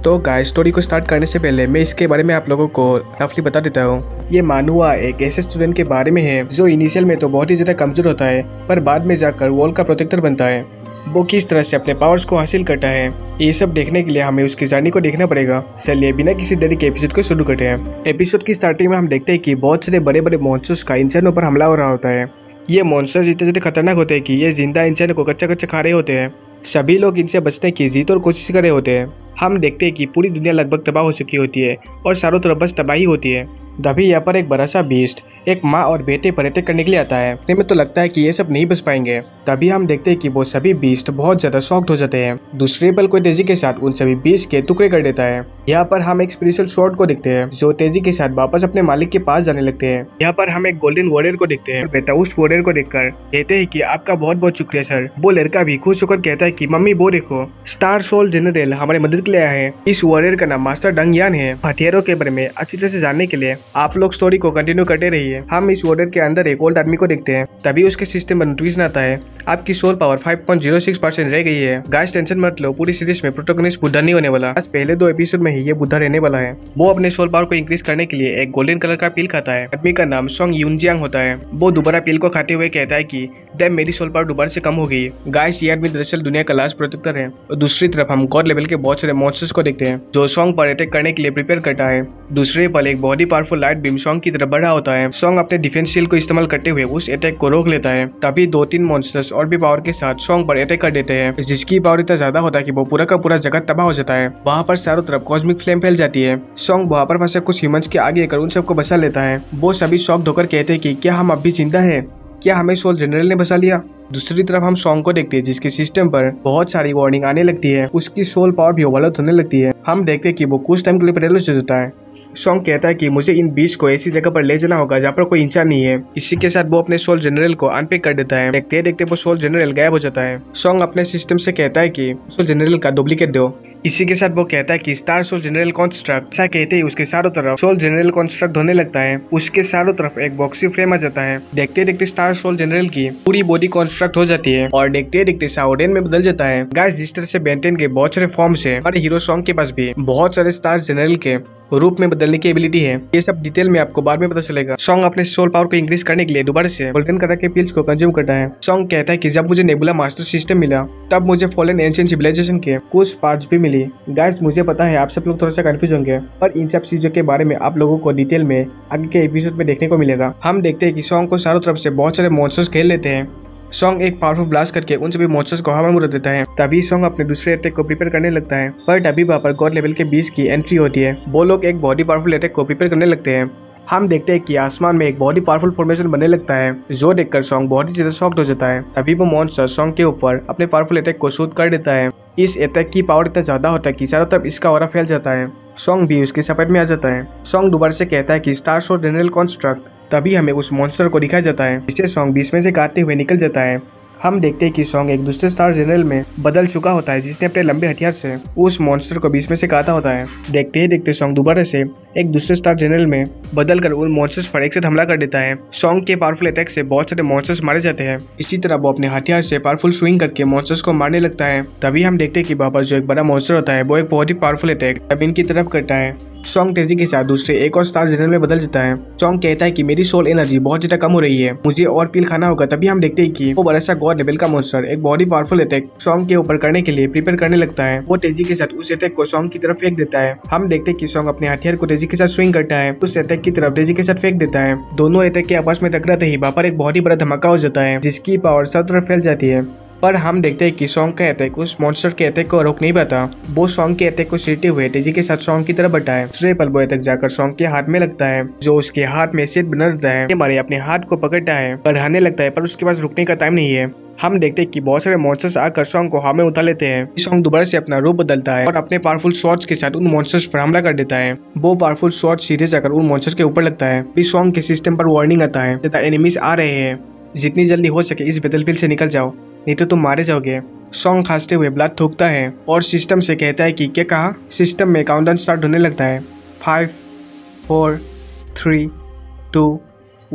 तो guys story को start करने से पहले मैं इसके बारे में आप लोगों को रफली बता देता हूँ। ये मानुआ एक ऐसे स्टूडेंट के बारे में है जो इनिशियल में तो बहुत ही ज़्यादा कमजोर होता है, पर बाद में जाकर वर्ल्ड का प्रोटेक्टर बनता है। वो किस तरह से अपने पावर्स को हासिल करता है, ये सब देखने के लिए हमें उसकी जर्नी को देखना पड़ेगा। चलिए बिना किसी देरी के एपिसोड को शुरू करते हैं। एपिसोड की स्टार्टिंग में हम देखते हैं कि बहुत सारे बड़े बड़े मॉन्स्टर्स का इंसानों पर हमला हो रहा होता है। ये मॉन्स्टर्स इतने ज़्यादा खतरनाक होते हैं कि ये जिंदा इंसानों को कच्चा कच्चा खा रहे होते हैं। सभी लोग इनसे बचने की जीत और कोशिश कर रहे होते हैं। हम देखते हैं कि पूरी दुनिया लगभग तबाह हो चुकी होती है और चारों तरफ बस तबाही होती है। तभी यहाँ पर एक बड़ा सा बीस्ट एक माँ और बेटे पर अटैक करने के लिए आता है। इतने में तो लगता है कि ये सब नहीं बच पाएंगे। तभी हम देखते हैं कि वो सभी बीस्ट बहुत ज्यादा शॉक्ड हो जाते हैं। दूसरे पल कोई तेजी के साथ उन सभी बीस्ट के टुकड़े कर देता है। यहाँ पर हम एक स्पिरिचुअल शॉट को देखते हैं जो तेजी के साथ वापस अपने मालिक के पास जाने लगते हैं। यहाँ पर हम एक गोल्डन वॉरियर को देखते हैं। बेटा उस वॉरियर को देखकर कहते हैं कि आपका बहुत बहुत शुक्रिया सर। वो लड़का भी खुश होकर कहता है कि मम्मी वो देखो, स्टार सोल जनरल हमारी मदद के लिए आया है। इस वॉरियर का नाम मास्टर डंग यान है। हथियारों के बारे में अच्छी तरह से जानने के लिए आप लोग स्टोरी को कंटिन्यू करते रहिए। हम इस वॉरियर के अंदर एक ओल्ड आदमी को देखते हैं। तभी उसके सिस्टम में नोटिफिकेशन आता है, आपकी सोल पावर 5.06% रह गई है। गाइस टेंशन मत लो, पूरी सीरीज में प्रोटोगनिस्ट बुद्धा नहीं होने वाला। बस पहले 2 एपिसोड में ही ये बुद्धा रहने वाला है। वो अपने सोल पावर को इंक्रीज करने के लिए एक गोल्डन कलर का पिल खाता है। आदमी का नाम सोंग यूनजियांग होता है। वो दोबारा पिल को खाते हुए कहता है कि डैम मेरी सोल पावर दोबारा से कम हो गई। गाइस ये आदमी दरअसल दुनिया का लास्ट प्रोटेक्टर है। और दूसरी तरफ हम गॉड लेवल के बहुत सारे मॉन्स्टर्स को देखते हैं जो सोंग पर अटैक करने के लिए प्रिपेयर करता है। दूसरे पल एक बहुत ही पावरफुल लाइट बीम सोंग की तरफ बढ़ा होता है। सोंग अपने डिफेंस शील्ड को इस्तेमाल करते हुए उस अटैक को रोक लेता है। तभी 2-3 मॉन्स्टर्स और भी पावर के साथ सोंग पर अटैक कर देते हैं, जिसकी पावर इतना ज्यादा होता है कि वो पूरा का पूरा जगत तबाह हो जाता है। वहाँ पर चारों तरफ कॉस्मिक फ्लेम फैल जाती है। सोंग वहाँ पर फंसे कुछ ह्यूमंस के आगे कर उन सबको बचा लेता है। वो सभी शॉक होकर कहते हैं कि क्या हम अब भी जिंदा है, क्या हमें सोल जनरल ने बचा लिया। दूसरी तरफ हम सोंग को देखते हैं जिसके सिस्टम पर बहुत सारी वार्निंग आने लगती है। उसकी सोल पावर भी ओवरलोड होने लगती है। हम देखते हैं कि वो कुछ टाइम के लिए पैरालाइज हो जाता है। सोंग कहता है कि मुझे इन बीस्ट को ऐसी जगह पर ले जाना होगा जहाँ पर कोई इंसान नहीं है। इसी के साथ वो अपने सोल जनरल को अनपिक कर देता है। देखते देखते वो सोल जनरल गायब हो जाता है। सोंग अपने सिस्टम से कहता है कि सोल जनरल का डुप्लीकेट दो। इसी के साथ वो कहता है कि स्टार सोल जनरल कॉन्स्ट्रक्ट। ऐसा कहते ही उसके चारों तरफ सोल जनरल कॉन्स्ट्रक्ट होने लगता है। उसके चारों तरफ एक बॉक्सी फ्रेम आ जाता है। देखते देखते स्टार सोल जनरल की पूरी बॉडी कॉन्स्ट्रक्ट हो जाती है और देखते देखते साउडेन में बदल जाता है। गाइस जिस तरह से बेंटेन के बहुत सारे फॉर्म्स है, हमारे हीरो सोंग के पास भी बहुत सारे स्टार जनरल के रूप में बदलने की एबिलिटी है। ये सब डिटेल में आपको बाद में पता चलेगा। सोंग अपने सोल पावर को इंक्रीज करने के लिए दोबारा से गोल्डन कलर के पिल्स को कंज्यूम करता है। सोंग कहता है कि जब मुझे नेबुला मास्टर सिस्टम मिला तब मुझे फॉलन एंशिएंट सिविलाइजेशन के कुछ पार्ट्स भी मिली। गाइस मुझे पता है आप सब लोग थोड़ा सा कंफ्यूज होंगे, पर इन सब चीजों के बारे में आप लोगों को डिटेल में आगे के एपिसोड में देखने को मिलेगा। हम देखते हैं कि सोंग को चारों तरफ से बहुत सारे मॉन्स्टर्स खेल लेते हैं। सोंग एक पावरफुल ब्लास्ट करके उन सभी मॉन्स्टर्स को हवा में उड़ा देता है। तभी सोंग अपने दूसरे अटैक को प्रिपेयर करने लगता है, पर तभी वहाँ पर गॉड लेवल के बीस्ट की एंट्री होती है। वो लोग एक बॉडी पावरफुल अटैक को प्रिपेयर करने लगते हैं। हम देखते हैं कि आसमान में एक बहुत ही पावरफुल फॉर्मेशन बनने लगता है, जो देखकर सोंग बहुत ही ज्यादा शॉक्ड हो जाता है। तभी वो मॉन्स्टर सोंग के ऊपर अपने पावरफुल अटैक को शूट कर देता है। इस अटैक की पावर इतना ज्यादा होता है कि चारों तरफ इसका ऑरा फैल जाता है। सोंग भी उसके सपेट में आ जाता है। सोंग दोबारा से कहता है कि स्टार सोल जनरल कॉन्स्ट्रक्ट। तभी हमें उस मॉन्स्टर को दिखाया जाता है, जिससे सोंग बीच में से काटते हुए निकल जाता है। हम देखते हैं कि सोंग एक दूसरे स्टार जनरल में बदल चुका होता है, जिसने अपने लंबे हथियार से उस मॉन्स्टर को बीच में से काटा होता है। देखते ही देखते सोंग दोबारा से एक दूसरे स्टार जनरल में बदल कर उन मॉन्स्टर्स पर एक साथ हमला कर देता है। सोंग के पावरफुल अटैक से बहुत सारे मॉन्स्टर्स मारे जाते हैं। इसी तरह वो अपने हथियार से पावरफुल स्विंग करके मॉन्स्टर्स को मारने लगता है। तभी हम देखते हैं कि वहाँ पर जो एक बड़ा मॉन्स्टर होता है वो एक बहुत ही पावरफुल अटैक अब इनकी तरफ करता है। सोंग तेजी के साथ दूसरे एक और स्टार जनरल में बदल जाता है। सोंग कहता है कि मेरी सोल एनर्जी बहुत ज्यादा कम हो रही है, मुझे और पिल खाना होगा। तभी हम देखते हैं कि वो बड़ा सा गॉड लेवल का मॉन्स्टर एक बॉडी पावरफुल अटैक सोंग के ऊपर करने के लिए प्रिपेयर करने लगता है। वो तेजी के साथ उस अटैक को सोंग की तरफ फेंक देता है। हम देखते हैं कि सोंग अपने हथियार को तेजी के साथ स्विंग करता है, उस अटैक की तरफ तेजी के साथ फेंक देता है। दोनों अटैक के आपस में टकराते ही वहाँ पर एक बहुत ही बड़ा धमाका हो जाता है, जिसकी पावर सब तरफ फैल जाती है। पर हम देखते हैं कि सोंग का अटैक उस मॉन्स्टर के अटैक को रोक नहीं पाता। वो सोंग के अटैक को सीढ़ते हुए तेजी के साथ सोंग की तरफ बढ़ता है। दूसरे पल वो अटैक जाकर सोंग के हाथ में लगता है, जो उसके हाथ में सेट बना रहता है। मारे अपने हाथ को पकड़ता है, बढ़ाने लगता है, पर उसके पास रुकने का टाइम नहीं है। हम देखते हैं कि बहुत सारे मॉन्स्टर्स आकर सोंग को हवा में उठा लेते हैं। सोंग दोबारा से अपना रूप बदलता है और अपने पावरफुल शॉट्स के साथ उन मॉन्स्टर्स पर हमला कर देता है। वो पावरफुल शॉट सीधे जाकर उन मॉन्स्टर्स के ऊपर लगता है। फिर सोंग के सिस्टम पर वार्निंग आता है, एनिमीज आ रहे हैं, जितनी जल्दी हो सके इस बैटलफील्ड से निकल जाओ, नहीं तो तुम मारे जाओगे। सोंग खांसते हुए ब्लड थूकता है और सिस्टम से कहता है कि क्या कहा। सिस्टम में काउंटडाउन स्टार्ट होने लगता है। 5 4 3 2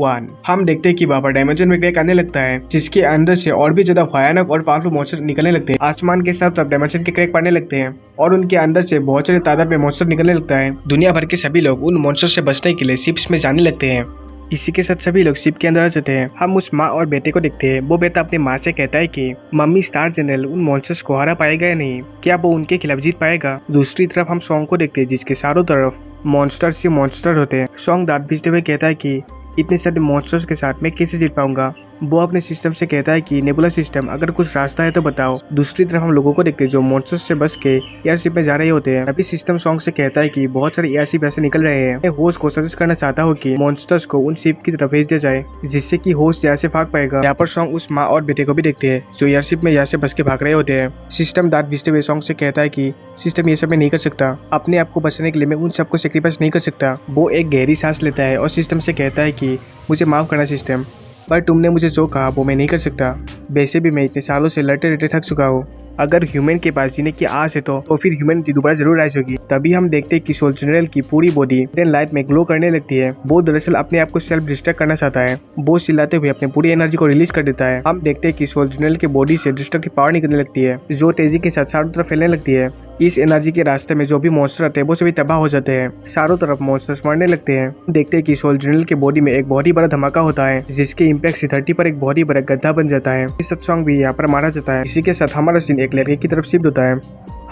1। हम देखते हैं कि वहाँ पर डायमेंशन में क्रैक आने लगता है, जिसके अंदर से और भी ज्यादा भयानक और पावरफुल मॉन्स्टर निकलने लगते हैं। आसमान के साथ डायमेंशन के क्रैक पड़ने लगते हैं और उनके अंदर से बहुत सारे तादाद में मॉन्स्टर निकलने लगता है। दुनिया भर के सभी लोग उन मॉन्स्टर से बचने के लिए शिप्स में जाने लगते हैं। इसी के साथ सभी लोग शिप के अंदर आ जाते हैं। हम उस माँ और बेटे को देखते हैं। वो बेटा अपने माँ से कहता है कि मम्मी, स्टार जनरल उन मॉन्स्टर्स को हरा पाएगा या नहीं, क्या वो उनके खिलाफ जीत पाएगा। दूसरी तरफ हम सॉन्ग को देखते हैं, जिसके चारों तरफ मॉन्स्टर्स ही मॉन्स्टर होते हैं। सॉन्ग दांत पीसते हुए कहता है कि इतने सारे मॉन्स्टर्स के साथ मैं कैसे जीत पाऊंगा। वो अपने सिस्टम से कहता है कि नेबुला सिस्टम, अगर कुछ रास्ता है तो बताओ। दूसरी तरफ हम लोगों को देखते हैं जो मॉन्स्टर्स से बच के एयरशिप में जा रहे होते हैं। अभी सिस्टम सॉन्ग से कहता है कि बहुत सारे एयरशिप ऐसे निकल रहे हैं। मैं होस्ट को सजेस्ट करना चाहता हूँ कि मॉन्स्टर्स को उन शिप की तरफ भेज दिया जाए, जिससे कि होस्ट यहाँ से भाग पाएगा। यहाँ पर सॉन्ग उस माँ और बेटे को भी देखते हैं जो एयरशिप में यहाँ से बच के भाग रहे होते हैं। सिस्टम दांत पीसते हुए सॉन्ग से कहता है कि सिस्टम ये सब मैं नहीं कर सकता, अपने आप को बचाने के लिए मैं उन सबको सेक्रीफाइस नहीं कर सकता। वो एक गहरी सांस लेता है और सिस्टम से कहता है कि मुझे माफ करना सिस्टम, पर तुमने मुझे जो कहा वो मैं नहीं कर सकता। वैसे भी मैं इतने सालों से लड़ते लड़ते थक चुका हूँ। अगर ह्यूमन के पास जीने की आस है तो फिर ह्यूमनिटी दोबारा जरूर राइज होगी। तभी हम देखते हैं कि सोल जनरल की पूरी बॉडी लाइट में ग्लो करने लगती है। वो दरअसल अपने आप को सेल्फ डिस्ट्रैक्ट करना चाहता है। वो चिल्लाते हुए अपनी पूरी एनर्जी को रिलीज कर देता है। हम देखते हैं कि सोल जनरल की बॉडी से डिस्ट्रक्टिव पावर निकलने लगती है, जो तेजी के साथ चारों तरफ फैलने लगती है। इस एनर्जी के रास्ते में जो भी मॉन्स्टर आते हैं वो सभी तबाह हो जाते हैं। चारों तरफ मॉन्स्टर्स मरने लगते हैं। देखते हैं कि सोल जनरल की बॉडी में एक बहुत ही बड़ा धमाका होता है, जिसके इम्पैक्ट से धरती पर एक बहुत ही बड़ा गड्ढा बन जाता है। इस सॉन्ग भी यहाँ पर मारा जाता है। इसी के साथ हमारा सीन एक लड़के की तरफ शिफ्ट होता है।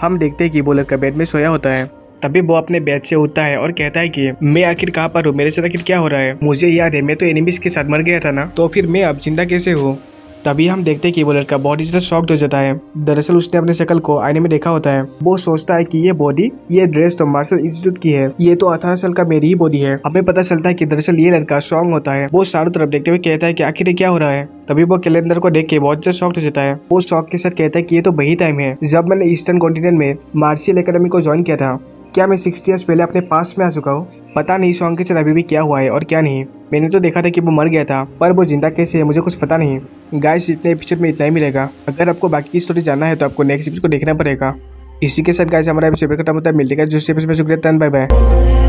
हम देखते हैं कि वो लड़का बेड में सोया होता है। तभी वो अपने बेड से उठता है और कहता है कि मैं आखिर कहाँ पर हूँ, मेरे साथ आखिर क्या हो रहा है। मुझे याद है मैं तो एनिमीज के साथ मर गया था ना, तो फिर मैं अब जिंदा कैसे हूँ। तभी हम देखते हैं कि वो लड़का बहुत ज्यादा शॉक्ड हो जाता है। दरअसल उसने अपने शक्ल को आईने में देखा होता है। वो सोचता है कि ये बॉडी, ये ड्रेस तो मार्शल इंस्टीट्यूट की है, ये तो 18 साल का मेरी ही बॉडी है। हमें पता चलता है कि दरअसल ये लड़का स्ट्रॉन्ग होता है। वो चारों तरफ देखते हुए कहता है कि आखिर क्या हो रहा है। तभी वो कैलेंडर को देख के बहुत ज्यादा शॉक्ड हो जाता है। वो शॉक के साथ कहता है कि ये तो वही टाइम है जब मैंने ईस्टर्न कॉन्टिनेंट में मार्शियल एकेडमी को ज्वाइन किया था। क्या मैं 60 ईयर्स पहले अपने पास्ट में आ चुका हूँ। पता नहीं सॉन्ग के साथ अभी भी क्या हुआ है और क्या नहीं। मैंने तो देखा था कि वो मर गया था, पर वो जिंदा कैसे है मुझे कुछ पता नहीं। गाइस, इतने एपिसोड में इतना ही मिलेगा। अगर आपको बाकी की स्टोरी जानना है तो आपको नेक्स्ट एपिसोड को देखना पड़ेगा। इसी के साथ गाइस हमारा एपिसोड खत्म होता है। मिलते हैं जो एपिसोड में। शुक्रिया, बाय बाय।